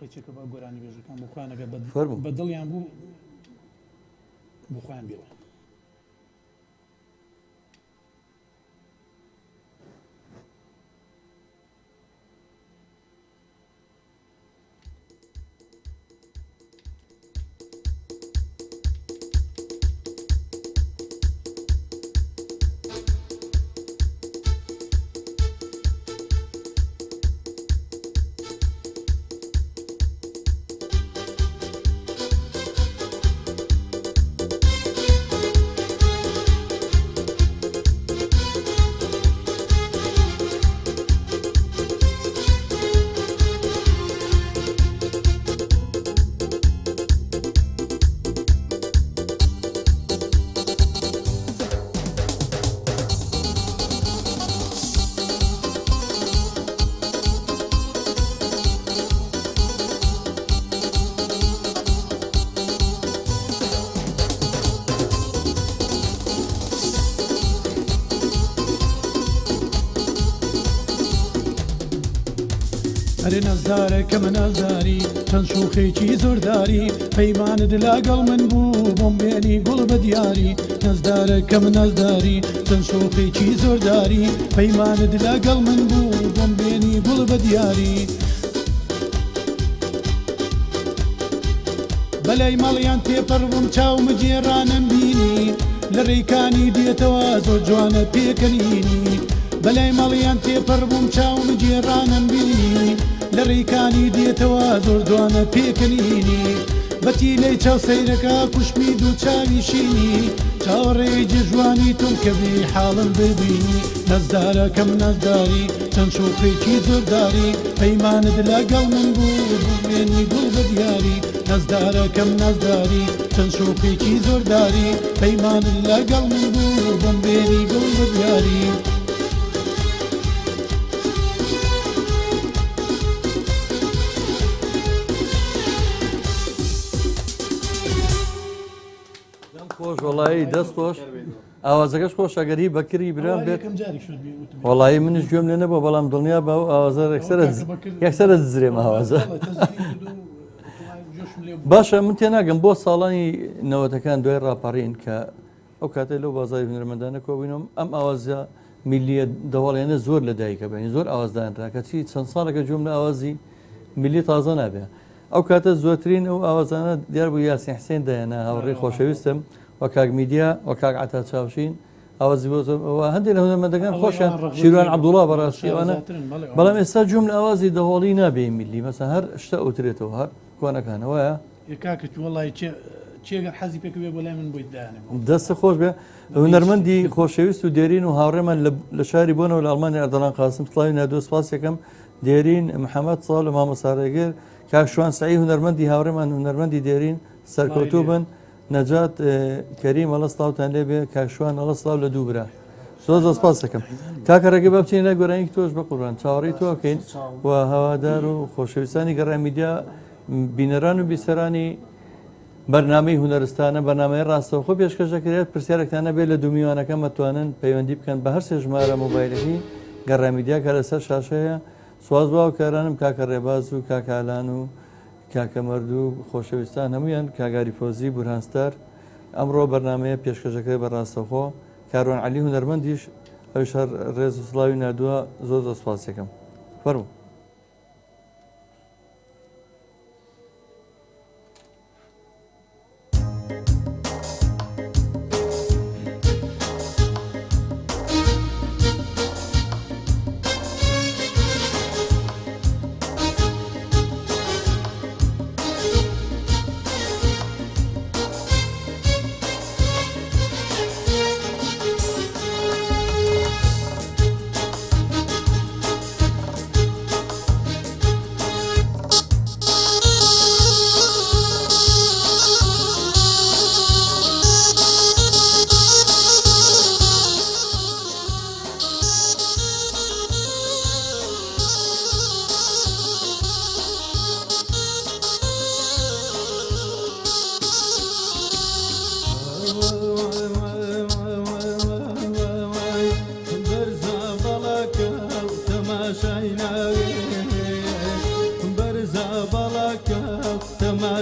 واقعیچێکە بە گۆرانی بێژەکان بۆ خۆیانەگە فەرموو. بە دڵیان بوو بۆ خۆیان بێەوە. ئەرێ نەزدارەکەمە نازداری چەند شوخێکی زۆرداری پەیمانت لاگەڵ من بوو بۆم بێنی گوڵ بە دیاری نەزدارەکەم نازداری چەند شوخێکی زۆرداری پەیمانت لاگەڵ من بوو بۆم بێنی گوڵ بە دیاری بەلای مەڵیان تێپەڕبووم چاومە جێڕانم بینی لە ڕێکانی دێتەوە زۆر جوانە پێکەنینی بەلای مەڵیان تێپەڕبووم چاومە جێڕانم بینی لە ڕێکانی دێتەوە زۆر جوانە پێکەنینی بەتی لەی چاو سەیرەکە کوشمی دوو چاوی شینی چاوەڕێی جێژوانی تۆم کە بێ حاڵم ببینی نەزدارەکەم نەزداری چەند شوخێکی زۆرداری پەیمانت لەگەڵ من بوو بوێنی گوڵ بە دیاری نەزدارەکەم نەزداری چەند شوخێکی زۆرداری پەیمانت لەگەڵ من بوو بۆم بێنی گوڵ بە دیاری خۆش وڵایی دەست خۆش ئاوازەکەش خۆش ئەگەری بەکری برام بێت یەکەم جاری شد بێ وتم. وڵایی منش گوێم لێ نەبوو بەڵام دڵنیا بە ئاوازە یەکسەرە دزرێم ئاوازە باشە من تێناگەم بۆ ساڵانی نەوەتەکان دوای ڕاپەڕین کە ئەو کاتێک لەو بازاری هونەرمەندانە کۆبووینەوە ئەم ئاوازە میلیە دەوڵێنە زۆر لە دایکە بێنی زۆر ئاوازدانرا کەچی چەند ساڵێکە جوم لە ئاوازی میلی تازە نابێ ئەو کاتە زۆرترین ئەو ئاوازانە دیار بوو یاسین حسێن دایانە هاوڕێی خۆشەویستم وە کاک میدیا وە کاک عەتا چاوشین ئاوازی بۆ هەندێک لە هونەرمەندەکان خۆشیان شیروان عەبدوڵڵا بەڕاستی ئەوانە بەڵام ئێستا جوم لە ئاوازی دەهۆڵی نابێ میلی مەسەن هەر شتە ئەوترێتەوە هەر کۆنەکانەوەیە کاکت وڵی چێگەر حەزی پێک بێ بۆ لای من بۆیت دایانێ دەستە خۆش بێ هونەرمەندی خۆشەویست و دێرین و هاوڕێمان لە شاری بۆنەوە لە ئەڵمانی ئەردەڵان قاسم سڵاوی نادۆ سپاس یەکەم دێرین محەممەد ساڵ لە مامۆسارەگەر کاکشوان سعی هونەرمەندی هاوڕێمان هونەرمەندی دێرین سەرکەوتوو بن نەجات کەریم ئەڵە سڵاوتان لێ بێ کاکشوان ئەڵە سڵاو لە دوو برا زۆر سپاس دەکەم کاکەڕێگە بە بچین لە گۆرانی تۆش بە قوربان چاوەڕێی تۆکەین و هەوادار و خۆشەویستانی گەڕای میدیا بینەران و بیسەرانی بەرنامەی هونەرستانە بەنامەی ڕاستەوخۆ پێشکەشەکرێت پرسیارێکتانە بێت لە دومیوانەکە مەتوانن پەیوەندی بکەن بە هەر سێ ژمارە مۆبایلەکەی گەڕای میدیا کە لەسەر شاشەیە سواز با و کارانم کاکە ڕێباز و کاکالان و کاکە مەرد و خۆشەویستان هەمویان کاگاری فۆزی بورهانستار ئەمڕۆ بەرنمەیە پێشکەشەکەی بە ڕاستەوخۆ کاروان عەلی هونەرمەندیش ئەوش هەر ڕێز و سڵاوی نردووە زۆر سپاسێکم فەرموو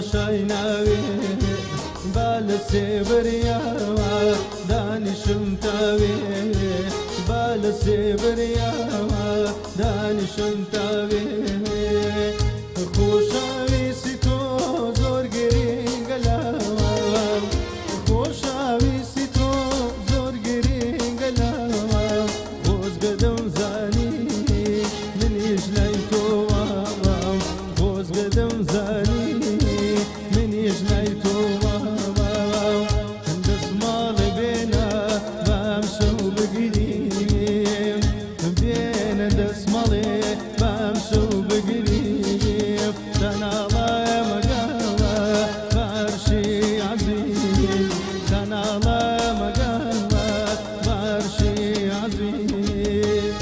تەماشای ناوێ با لە سێبەریاوە دانیشم تاوێ با لە سێبەریاوە دانیشم تاوێ خۆشەویستی تۆ زۆر گرینگە لاوە خۆشەویستی تۆ زۆر گرینگە لاوە خۆزگە دەمزانی منیش لای تۆوە خۆزگە دەمزانی منیش لای تۆوە دەسماڵە بێنە بام شەو بگریم بێنە دەسماڵێ بام شەو بگریم تەناڵایە مەگاوە بارشی عەزیز تەناڵایە مەگاوە بارشی عەزیز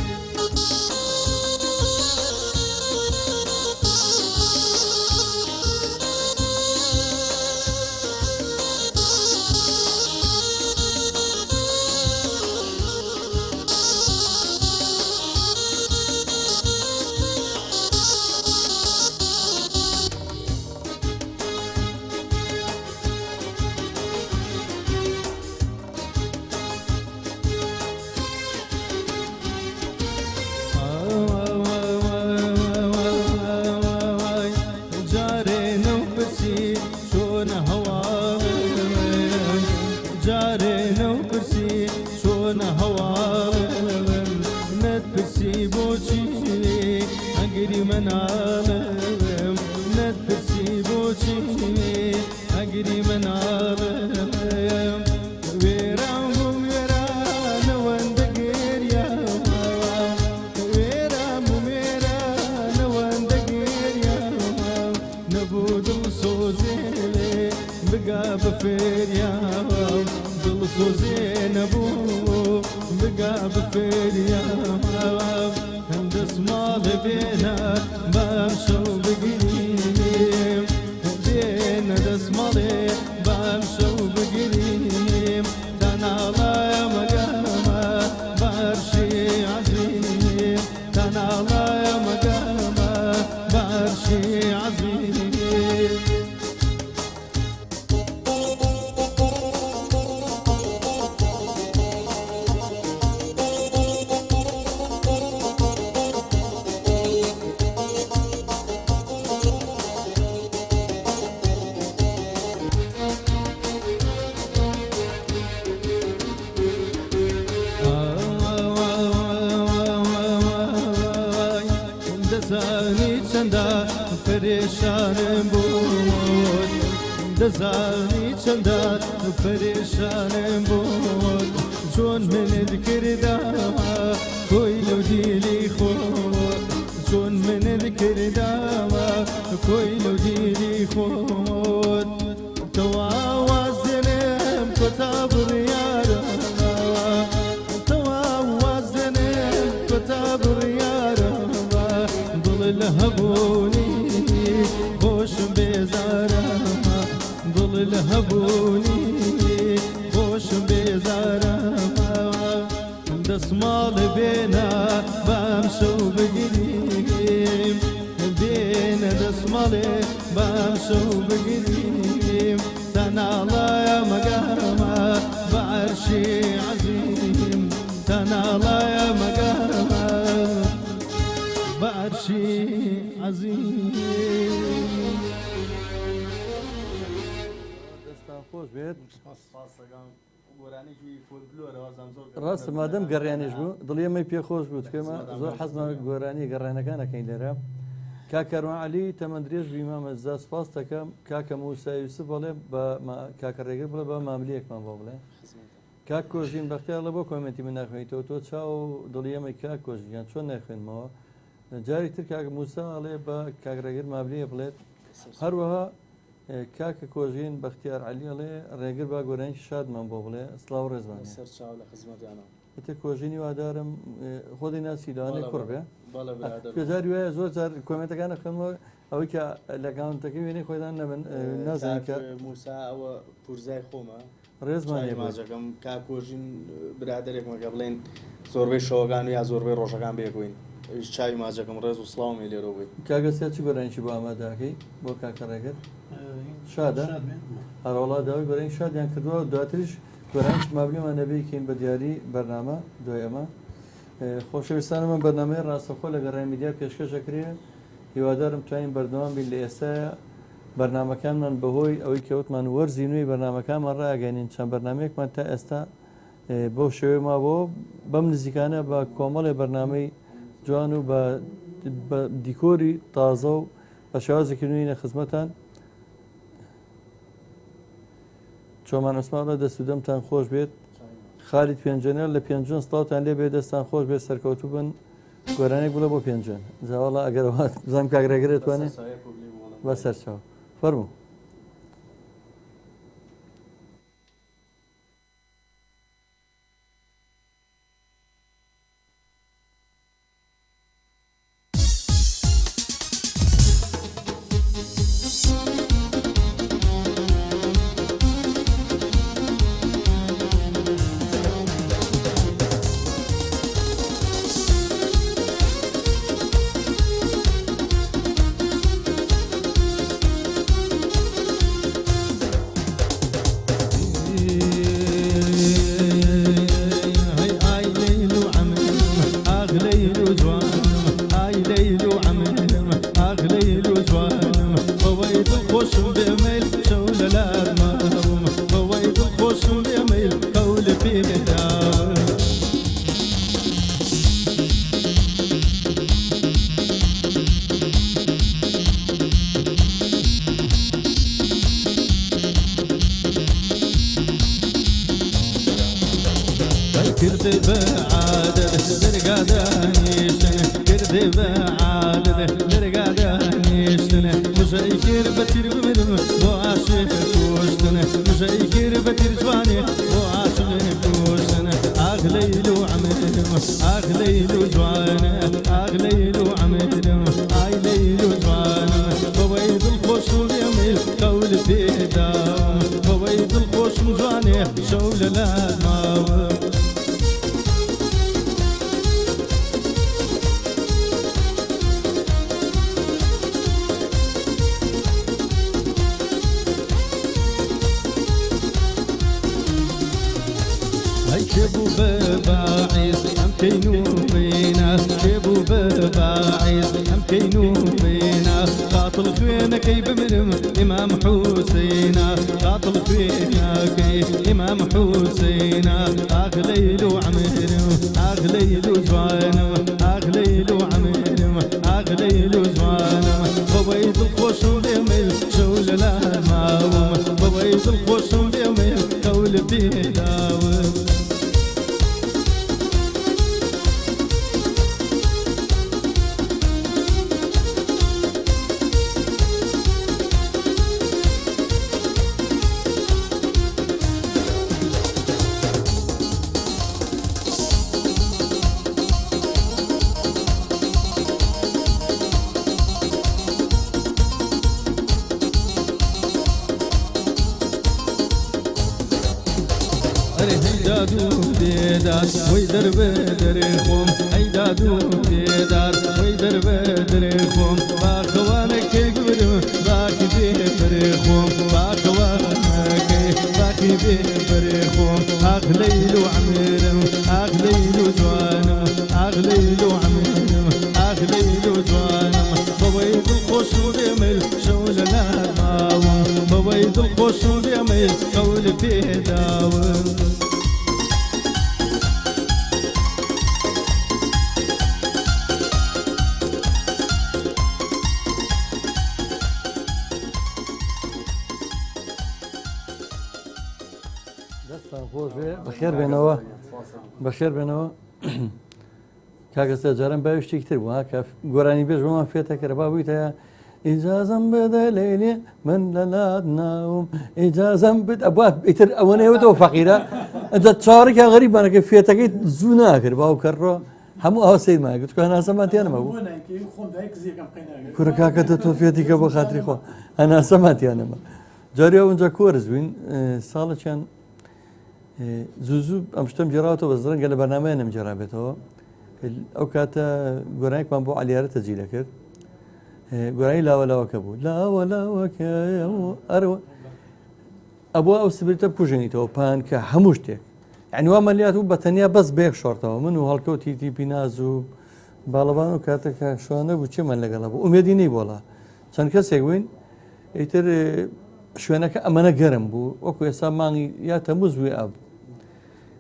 پەرێشانم بووت دەزانی چەندە پەرێشانم بووت چۆن منت کرداوە کۆی لەو دیلی خۆت چۆن منت کرداوە کۆی لەو دیلی خۆت تەوا وازێنم کۆتا بڕیارەوە تەوا وازێنم کۆتا بڕیارەوە دڵ لە هەبوونی خۆشم بێزارە دڵ لە هەبوونی خۆشم بێزارە دەسماڵە بێنە بام شەو بگریم بێنە دەسماڵێ بام شەو بگریم تەناڵایە مەگامە بە عەرشی عەزیم تەناڵایە مەگامە بە عەرشی عەزیم خۆش بێت گۆرانێکی فۆلکلۆرەوە زەمزۆر ڕاستە مادەم گەڕیانێش بوو دڵیەمەی پێخۆش بوو تکەمە زۆر حەزمان گۆرانی گەڕانەکانەکەین لێرە کاکەڕوان عەلی تەمەندرێژ بیمامە زا سپاس دەکەم کاکە موسا یوسف بەڵێ بە کاکە ڕێگر بڵێ بە ماملەیەکمان بۆ بڵێ کاک کۆژین بەختیار لە بۆ کۆمنتی من ناخوێنیتەوە تۆ چاو دڵیەمەی کاک کۆژیان چۆن ناخوێنمەوە جاری تر کاکە موسا ئەڵێ بە کاک ڕێگر ماملەیە بڵێت هەروەها کاکە کۆژین بەختیار عەلی ئەڵێ ڕێگر با گۆرانیکی شادمان بۆ بڵێ سڵاو ڕێزمانی سەر چاو لە خزمەتیانەوە ئێتە کۆژینی وادارم خۆدی ناسی لەوانەیە کوڕ بێ بەڵێ برادەر پێزاری وایە زۆر جار کۆمنتەکانە خوێنمەوە ئەوەی کە لە گاونتەکەی وێنەی خۆیدان نازانین کە موسا ئەوە پورزای خۆمە ڕێزمانی ماجەکەم کاکۆژین برادێکمەکە بڵێن زۆربەی شەوەکان و یا زۆربەی ڕۆژەکان بێگوین چاوی ماجەکەم ڕێز و سڵاومی لێرە بێت کاگەسیا چ گۆرانیشی بۆ ئامادەکەی بۆ کاکەڕێگەر شادە هەرۆڵا داوای گۆرانی شادیان کردووە دواتریش گۆرانیش مابلێمان نەبێکین بە دیاری بەرنامە دوای ئەمە خۆشەویستانمە بەرنامەی ڕاستەخۆ لە گەڕای میدیا پێشکەشەکرێ هیوادارم توانین بەردەوام بین لە ئێستاە بەرنمەکانمان بەهۆی ئەوەی کەوتمان وەرزی نوێی بەرنمەکانمان ڕاگەینین چەند بەرنمەیەکمان تا ئێستا بۆ شێوەی مابەوە بەم نزیکانە بە کۆمەڵی بەرنمەی جوان و بە دیکۆری تازە و بە شێوازێکی نوێینە خزمەتان چۆمان ئەسماڵە دەستودەمتان خۆش بێت خالید پێنجێنەر لە پێنجۆن سڵاوتان لێ بێ دەستان خۆش بێت سەرکەوتوو بن گۆرانێک بڵە بۆ پێنجێن زاوەڵا ئەگەرەوە بزانام کاگرێگرێت توانێت بە سەرچاو فەرموو بەخێر بێنەوە کاگەستە جارم باویشتێکی تر بوو کە گۆرانی بێژ بۆمان فێتەکەرە با بوویت هەیە ئیجازەم بدە لێلێ من لە لات ناوم ئیجازەم بد ئەبووە ئیتر ئەوەنەوەتەوە فەقیرە ئەجا چاڕێکا غەریبانەکە فێتەکەی زوو ناکرد باوکەڕۆ هەموو ئەوە سیر ماگوت کە هەناسەماتیانەمە بوو کوورە کاکەتە تۆ فێتیکە بۆ خاتری خۆ هەناسەماتیانەمە جاری ئەوەنجا کۆرز بووین ساڵێکیان زوو ئەم شتم جێراوەوە بە زرەنگە لە بەرنامەیە نەمجێرابێتەوە ئەو کاتە گۆرانێکمان بۆ علیارە تەجیلە کرد گۆرانی لاوەلاوەکە بوو لاوەلاوەکە ئەرەوە ئەبووە ئەو سبرتە پوژێنیتەوە پانکە هەموو شتێک یعنی وا مەلیات و بە تەنیا بەس بێک شۆرتەوە من و هەڵکەوتی تیپی ناز و باڵەبان و کاتێکە شوانە بوو چێمان لەگەڵا بوو ئومێدی نەی بۆڵا چەند کەسێک بووین ئیتر شوێنەکە ئەمەە گەرم بوو وەکو ئێستا مانگی یا تەموز بووی ئاب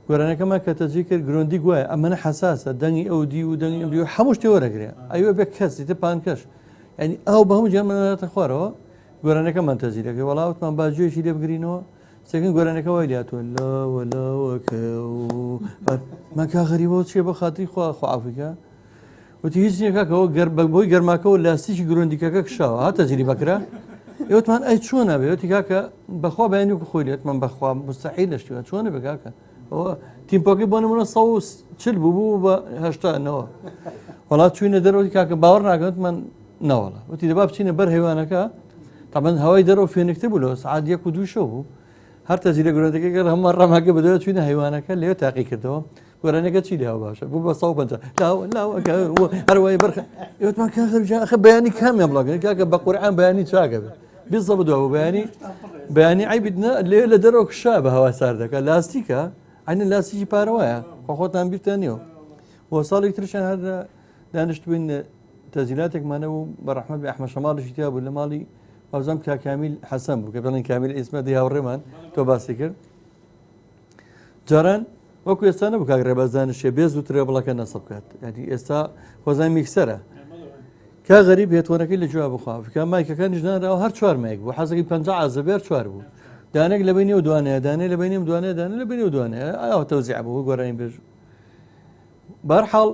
گۆرانەکەمان کە تەجی کرد گرۆندی گوایە ئەمەە حساسە دەنگی ئەو دی و دەنگی ئەو هەموو شتێ وەرەگرێ ئەوە بێ کەسی تە پانکەش ینی ئەو بە هەموو جێمەناتە خوارەوە گۆرانەکەمان تەجی دەکەی وڵاوتمان باجوێکی لێ بگرینەوە سێکن گۆرانەکە وای لاتوە لاوەلاوەکە ماکا غەریبەوە چێ بە خاتری خوافریکا وتی هیچ نیەکەکەەوە بۆی گەرماکەەوە لاستیکی گرۆندیکەکە کشاوە ها تەجری بکرا ئێوتمان ئەی چۆن نابێتی کاکە بەخوا بەیانی و خۆی لێتمان بەخوا مستحیل لەشتوە چۆنە بکاکە ئەوە تیمپۆکی بۆ نمونە 140 بوو بە هەشتانەوە وڵات چوینە دەرەوەی کاکە باوەڕ ناکەوتمان ناوەڵە وتی دەبا بچینە بەر هەیوانەکە تاان هەوای دەرەوە فێنکتە بوو لەوە سعات 1 و 2 شەو بوو هەر تەجیرە گرۆندەکە هەموو ڕاماکە بەدەوە چوینە هەیوانەکە لێو تاقی کردەوە گۆرانەکە چی لێەوە باشە بوو بە 150 لاوەکە هەروای بەرخە ئێوتمان کاخە بەیانی کامیان بڵاگەن کاکە بە قورعان بەیانی چاکە بێت بیزە بدووە بەیانی عیبیدنە لێ لە دەرەوە کشا بە هەوا ساردەکە لاستیکە عینە لاستیکی پارەوەیە خۆتان بیرتە نیەوە بۆ ساڵی ترشان هەر دانیشتبووین تەزیلاتێکمانە و بە ڕەحمەت بە ئەحمەد شەماڵیشی تیا بوو لە ماڵی بازم کامیل حەسەن بوو کە بڵین کامیل ئیسمە دی هاوڕێمان تۆ باسی کرد جاران وەکو ئێستا نەبوو کاک ڕێبازدانشێ بێ زووترێ بڵەکە نەسەب بکات ینی ئێستا خۆزای میکسەرە کا غەریب هێتوەرەکەی لە جواب بخوا فکە مایکەکانی ژنانراوە هەر 4 مایک بوو حەزەکەی 50 عەزەبێر 4 بوو دانێک لە بینی و دوانەیە دانێ لە بینیم دوانەیە دانێ لە بینی و دوانەیە ئایا تەوزیع بوو گۆرانی بێژ بەرحاڵ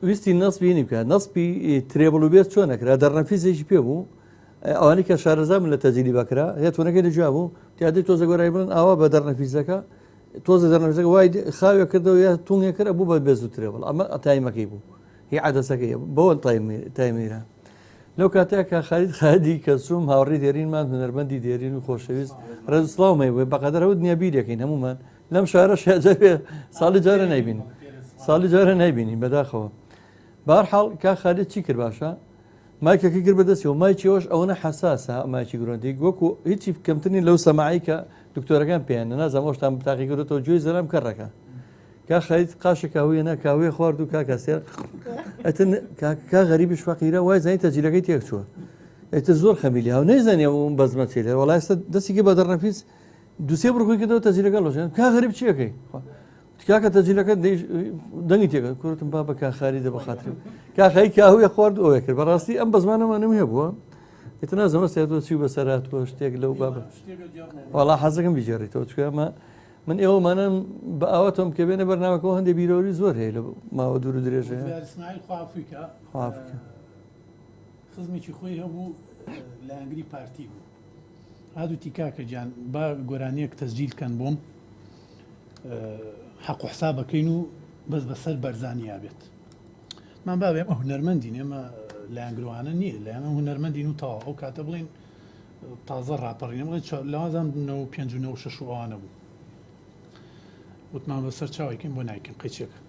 ویستی نەسب بینی بکات نەسبی ترێبڵ و بێت چۆن نەکرا دەرنەفیزێکی پێ بوو ئەوانی کە شارەزام لە تەجیلی بکرا هێتوەرەکەی لە جواب بوو تیادی تۆزە گۆرای بڵن ئاوا بە دەرنەفیزەکە تۆزە دەرنەفیزەکە وای خاوێ کردەوە یا تونگێ کرد بوو بە بێز و ترێبڵ ئەمە تایمەکەی بوو هی عادەسەکەی بەوە تایمیرە لەو کاتەیە کە خالید خادی کە چووم هاوڕێی دێرینمان هونەرمەندی دێرین و خۆشەویست ڕێزسڵاومەی بێ بەقەدەر ئەو دنیا بیرەکەین هەمومان لەم شارە شێجەبێ ساڵی جارە نایبینی ساڵی جارە نایبینی بەداخەوە بەهەرحاڵ کا خالید چی کرد باشە مایکەکەی کرد بەدەستیەوە مایکیەوەش ئەوەنە حەساسە مایکی گرۆندی وەکو هیچی کەمترنی لەو سەماعی کە دکتۆرەکان پێیان نازانم ئەوشتان تاقی کردێتەوە گوێی زەرام کەڕەکە کا خالید قاشە کاویە نە کاوێ خوارد و کاکە سێر ئەتن کا غەریبیش فەقیرە وای زانی تەجیلەکەی تێک چووە ئەتە زۆر خەمیلی هاو نەیزانێ ئەوم بەزمە چێ لێ وەڵای ئێستا دەستێکی بە دەرنەفیس دووسێ بڕخۆی کردەوە تەجیلەکە لۆژێن کا غەریب چیەکەی کاکە تەجیلەکە دەنگی تێکە کوردتم با بە کاخاری دە بەخاتری کاخایی کاوێ خوارد ئەوێ کرد بەڕاستی ئەم بەزمانەمانم هەیە بووە ئێتە نازەمە سێتەوە چی بەسەراتوە شتێک لەو بابە وەڵا حەزەکەم بیجێڕیتەوە چکەمە من ئێوەمانم بە ئاواتۆم کە بێنە بەرنامەکەەوە هەندێک بیرۆری زۆر هەیە لە ماوە دوور و درێژەیە خزمێکی خۆی هەبوو لە ئەنگری پارتی بوو هادووتی کاکە گیان با گۆرانیەک تەسجیلکەن بۆم حەق و حسابەکەین و بەس بەسەر بەرزانیا بێت من باێ ئەمە هونەرمەندین ئێمە لە ئەنگروانە نییە لە ئەمە هونەرمەندین و تەواو ئەو کاتە بڵێن تازە ڕاپەڕین لەوازان 5 ئەوانە بوو وتمان بەسەر چاوێکین بۆ نایکن قیچێکە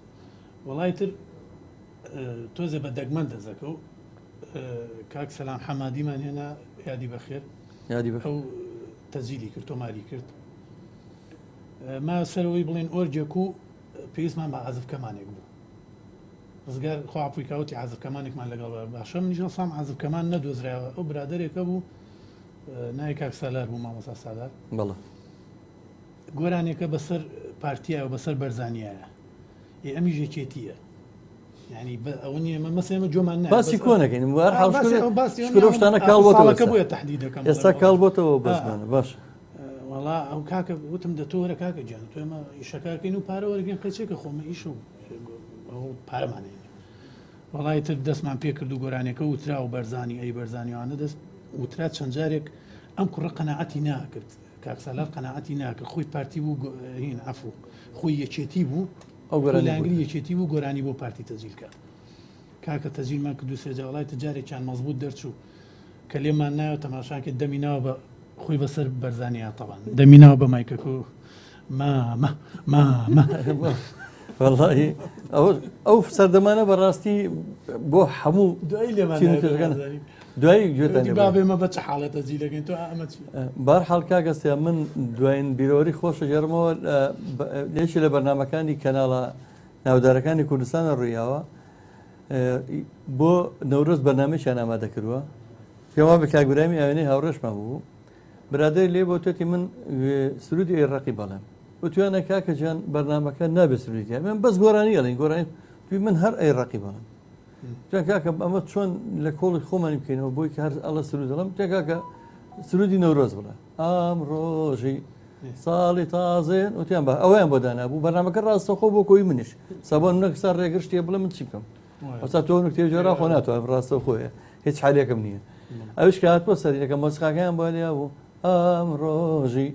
وەڵای تر تۆزێ بە دەگمەند دەزەکە و کاک سەلام حەمادیمان هێنا یادی بەخێر ئەو تەزیلی کرد تۆماری کرد ما سەرەوەی بڵێن ئۆرجێک و پێویستمان بە عازفکەمانێک بوو ڕزگار خواپویکاوتی عازفکەمانێکمان لەگەڵ باشە منیش سام عازفکەمان نەدۆزرایەوە ئەو برادێکە بوو نای کاک سالار بوو مامۆستا سالار بەڵێ گۆرانێکە بەسەر پارتیایە و بەسەر بەرزانیایە ئەمی ژێکێتیە ینی ئەوە نیە مەسەمە جۆمان باسی کۆنەکەین شتانە کاڵبۆتەوە بۆیە تهدید دەکەم ئێستا کاڵبۆتەوە بەزمانە باش وڵا ئەو کاکە وتم دەتۆرە کاکە گیان توێمە ئیشەکەکەین و پارەوەرگەن قەچێکە خۆمە ئیش و ئەو پارەمانێ وڵای تر دەستمان پێ کرد و گۆرانێکە وترا و بەرزانی ئەی بەرزانیوانە دەست وترا چەند جارێک ئەم کوڕە قەناعەتی ناکرد کاکسالار قەناعەتی ناکرد خۆی پارتی بوو هین عەفو خۆی یەکێتی بوو ئەو گۆرانگری یەکێتی بوو گۆرانی بۆ پارتی تەجیلکە کاکە تەجیلمان کرد و سێجا وڵای تجارێکیان مەزبوط دەرچوو کە لێمان نایەوە تەماشاکە دەمیناوە بە خۆی بەسەر بەرزانیا تەوان دەمیناوە بە مایکەکە و والله ئەو سەردەمانە بەڕاستی بۆ هەموو دوای لێمان دوای گوێتان بابێمە بە چه حاڵەتە جیلەکەین تۆ ئەمە بارحاڵ کاگەستیا من دوایین بیرۆری خۆشە ژێرمەوە لێکی لە بەرنمەکانی کەناڵە ناودارەکانی کوردستانە ڕوویاوە بۆ نەورۆز بەرنامەیان ئامادە کردووە پێما بە کاگورامی ئاوێنەی هاوڕێشمان بوو برادر لێ بۆ توێتی من سرودی عێراقی بەڵێم وتوانە کاکە جیان بەرنمەکە نابێت سرودی من بەس گۆرانی ئەڵین گۆرانی توی من هەر عێراقی بەڵم جان کاکە ئەمە چۆن لە کۆڵی خۆمانی بکەینەوە بۆی کە هەر ئەڵە سرود دەڵم کاکە سرودی نەورۆز بڵێ ئام ڕۆژی ساڵی تازێن وتیان بە ئەویان بۆ دانابوو بەرنمەکە ڕاستەخۆ بۆ کۆی منیش سەبۆن نەکسا ڕێگر شتێ بڵێ من چی بکەم ئەستا تۆ نکتێژێرا خۆ ناتوانم ڕاستە خۆیە هیچ حالێکم نییە ئەوش کات بۆ سەریەکە مۆسیقاکەیان بۆ لیا بوو ئام ڕۆژی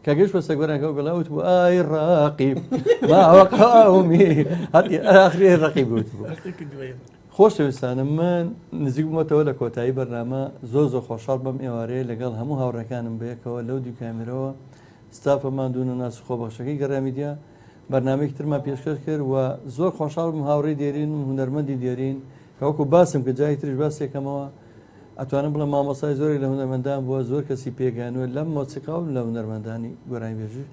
کاگەش بە سەگۆرانکە گەڵاوت بوو ئای ڕاقیب ماوە قاومی هەتی ئاخری ڕقی بوت بوو خۆشەویستانم من نزیک بوومەتەوە لە کۆتایی بەرنامە زۆر خۆشحاڵ بەم ئێوارەیە لەگەڵ هەموو هاوڕێکانم بەیەکەوە لەو دوو کامێرەوە ستافەمان دوونە ناس خۆبەخشەکەی گەڕامیدیا بەرنامەیەکی ترمان پێشکەش کرد و زۆر خۆشحاڵ بم هاوڕێی دێرین هونەرمەندی دێرین کەوەکو باسم کە جای تریش باسێکەمەوە ئەتوانم بڵێم مامۆسای زۆری لە هونەرمەندان بووە زۆر کەسی پێگانوە لەم مۆسیقا و لە هونەرمەندانی گۆرانی بێژی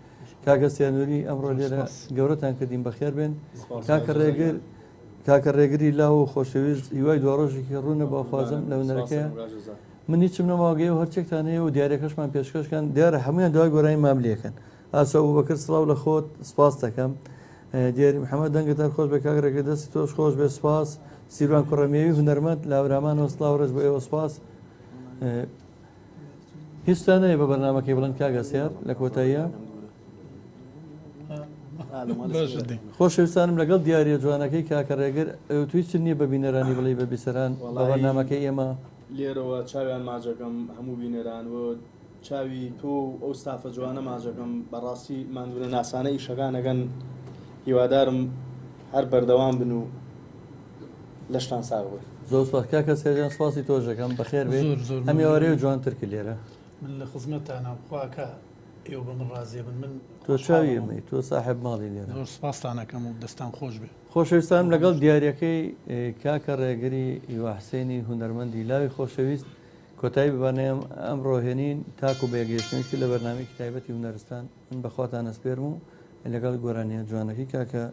کاگەستیانوری ئەمڕۆ لێرە گەورەتان کردین بەخێر بێن کاکە ڕێگری لاو و خۆشەویست هیوای دوڕۆژێکی ڕوونە بۆ خوازم لە هونەرەکەیە من هیچم نەماگەی و هەرچێکتان هەیە و دیارەکەشمان پێشکەشکان دیارە هەمویان دوای گۆرانی ماملەکەن ئاسە و بەکرد سڵاو لە خۆت سپاس دەکەم دیاری محەممەد دەنگتان خۆش بە کاگرێکی دەستی تۆش خۆش بێ سپاس سیروان کوڕەمێوی هونەرمەند لاورامان وەسڵاو ڕێز بۆ ئێوە سپاس هیچتان هەیە بە بەرنامەکەی بڵند کاگەسیار لە کۆتاییە خۆشەویستانم لەگەڵ دیارە جوانەکەی کاکە ڕێگر توی چ نییە بە بینەرانی بڵی بە بیسەران بەنامەکەی ئێمە لێرەوە چاویان ماجەکەم هەموو بینەران و چاوی تۆ ئەو ستافە جوانە ماجەکەم بەڕاستی مادونە ناسانە ئیشەکانەکەن هیوادارم هەر بەردەوام بن و لەشتان ساغوە زۆر سپاس کاکە سێژیان سپاسی تۆژەکەم بەخێر بێ ئەم ئێوارەیە جوانتر کرد لێرە من لە خزمەتتانە بخواکە ئێوە بە من ڕازێ بن من تۆ چاویمەی تۆ ساحب ماڵی لێرە زۆر سپاسانەکەم و دەستان خۆش بێ خۆشەویستان لەگەڵ دیارەکەی کاکە ڕێگری هیواحسێنی هونەرمەندی لاوی خۆشەویست کۆتایی ببانەیەم ئەمڕۆهێنین تاکو بێگەشتنێکی لە بەرنامەیەکی تایبەتی هونەرستان من بەخواتان ئەسپێرم و لەگەڵ گۆرانیە جوانەکەی کاکە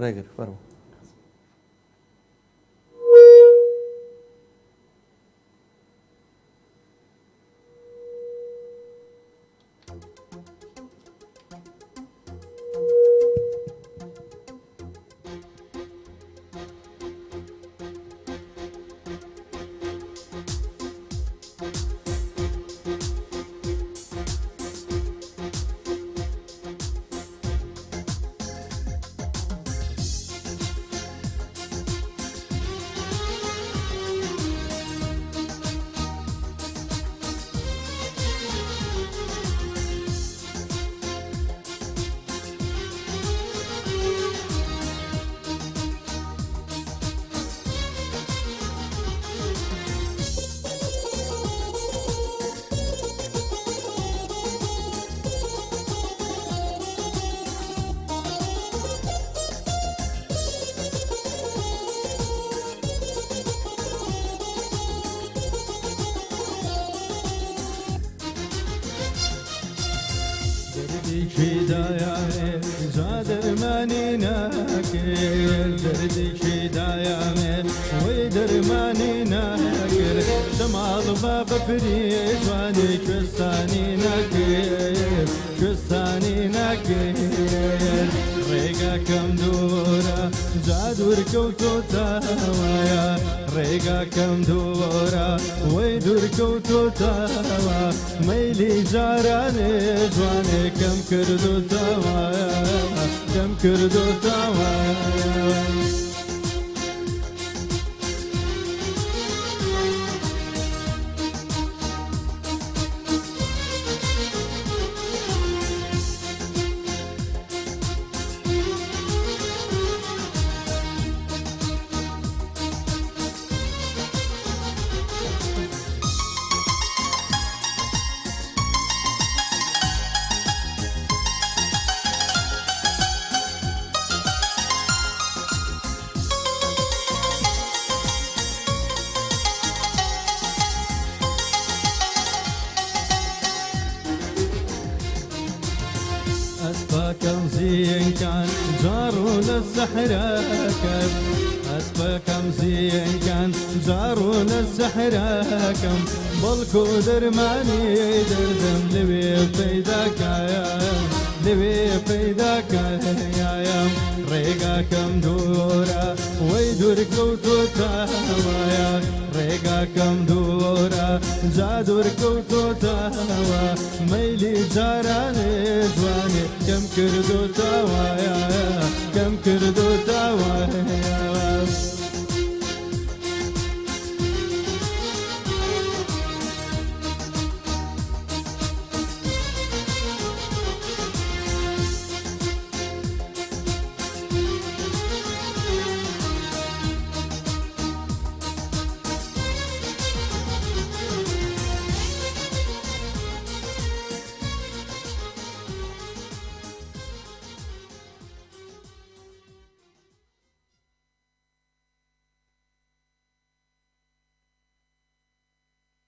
ڕێگر فەرموو كان جارو للسحراكم أسبكم زين كان جارو للسحراكم بلكو درماني دردم لبي فيداك لبي فيداك يا ريقاكم دورا ويدور كوتو تاوايا ريقاكم دورا جادور كوتو تاوا ميلي جاراني جواني كم كردو تاوايا كم كردو تاوايا